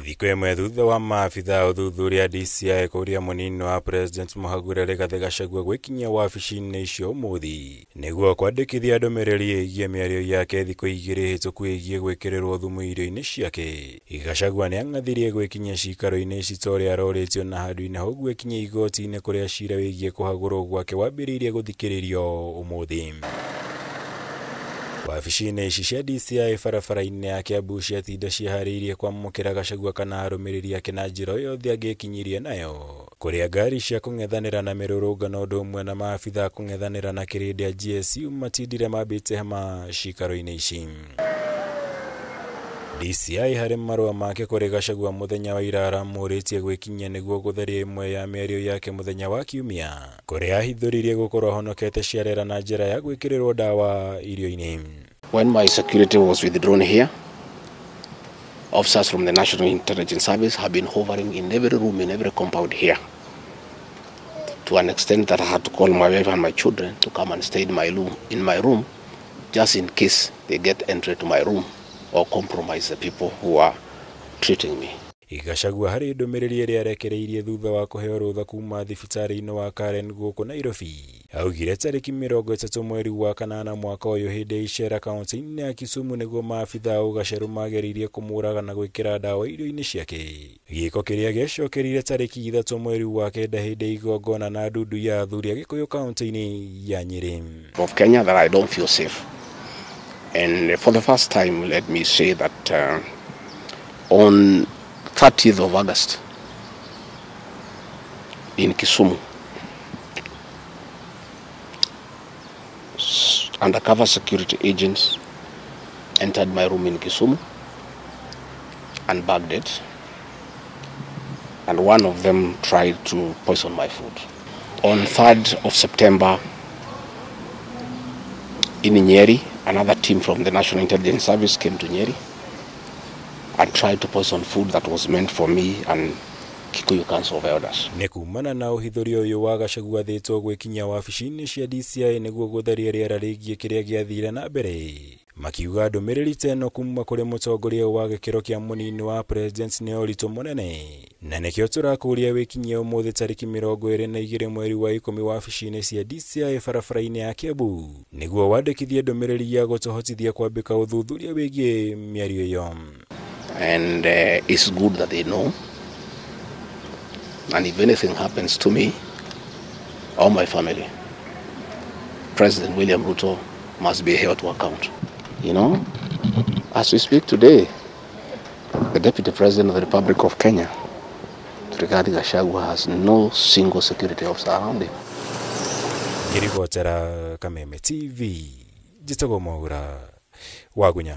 Thiku imwe thutha wa maabitha uthuthuria DCI kuria munini wa President MUHAGURE RIGATHI Gachagua gwikinyia wabici-ini icio umuthi niguo kwandikithia ndumiriri igie miario yake thiku 2 hituku igie gwikirirwo thumu irio-ini ciake. Gachagua ni ang'athirie gwikinyia cikaro-ini citoria ARORITIO na handu-ini hau gwikinyia igoti-ini kuria cira wigie kuhagurwo gwake wambiriirie guthikiririo umuthi. Wabici-ini ici cia DCI barabara-ini ya KIAMBU ciatinda ciharĩirie kwamũkĩra Gachagua kana arũmĩrĩri ake na njĩra o yothe angĩkinyirie nayo, kuria ngari cia kũng'ethanĩra na mĩrũrũngano ũndũ ũmwe na maabitha kũng'ethanĩra na kĩrĩndĩ a GSU matindire mambĩte hama cikaro-ini ici. DCI harĩ marũa make kũrĩ Gachagua mũthenya wa ira aramũrĩtie gwikinyia nĩguo gũtheria imwe ya mĩario yake mũthenya wa Kiumia, kũrĩa ahithũririe gũkorwo ahonokete ciarera na njĩra ya gwĩkĩrĩrwo ndawa irio-ini. When my security was withdrawn here, officers from the National Intelligence Service have been hovering in every room, in every compound here, to an extent that I had to call my wife and my children to come and stay in my room, just in case they get entry to my room or compromise the people who are treating me. Gachagua harĩ ndũmĩrĩri ĩrĩa arekereirie thutha wa kũheo rũtha kuma thibitarĩ-inĩ wa Karen gũkũ Nairobi, augire tarĩki 30 mweri wa kanana mwaka ũyũ hĩndĩ ya icera kaunti-inĩ ya Kisumu nĩguo maabitha ũgaceru mageririe kũmũraga na gwĩkĩra ndawa irio-inĩ ciake, gĩko kĩrĩa gĩacokerire tarĩki 3 mweri wa kenda hĩndĩ ya igongona na ndundu ya athuri a Gĩkũyũ kaunti-inĩ ya Nyeri. Of Kenya that I don't feel safe. And for the first time, let me say that on 30th of August in Kisumu, undercover security agents entered my room in Kisumu and bagged it, and one of them tried to poison my food. On 3rd of September in Nyeri, another team from the National Intelligence Service came to Nyeri and tried to poison food that was meant for me and Kikuyu Council of Elders. Nekumana na uhithuri uyu wa Gachagua thĩtwo gwikinyia wabici-ini cia DCI nĩguo gũtheria rĩera rĩgiĩ kĩrĩa gĩathire na mbere, makiuga ndũmĩrĩri teno kuma kũrĩ mũtongoria wa gĩkĩro kĩa mũnini wa President nĩ ũritũ mũnene, na nĩkĩo tũrakũria wĩkinyie ũmũthĩ tarĩki 22 mweri wa 10 wabici-ini cia DCI barabara-inĩ ya KIAMBU nĩguo wandĩkithie ndũmĩrĩri ya gũtũhotithia kwambĩka ũthuthuria wĩgiĩ mĩario ĩyo. And it's good that they know. And if anything happens to me or my family, President William Ruto must be held to account. You know, as we speak today, the Deputy President of the Republic of Kenya, Rigathi Gachagua, has no single security officer around him. Ngiribotera Kameme TV, Jitogo Mwaura, Wagunya.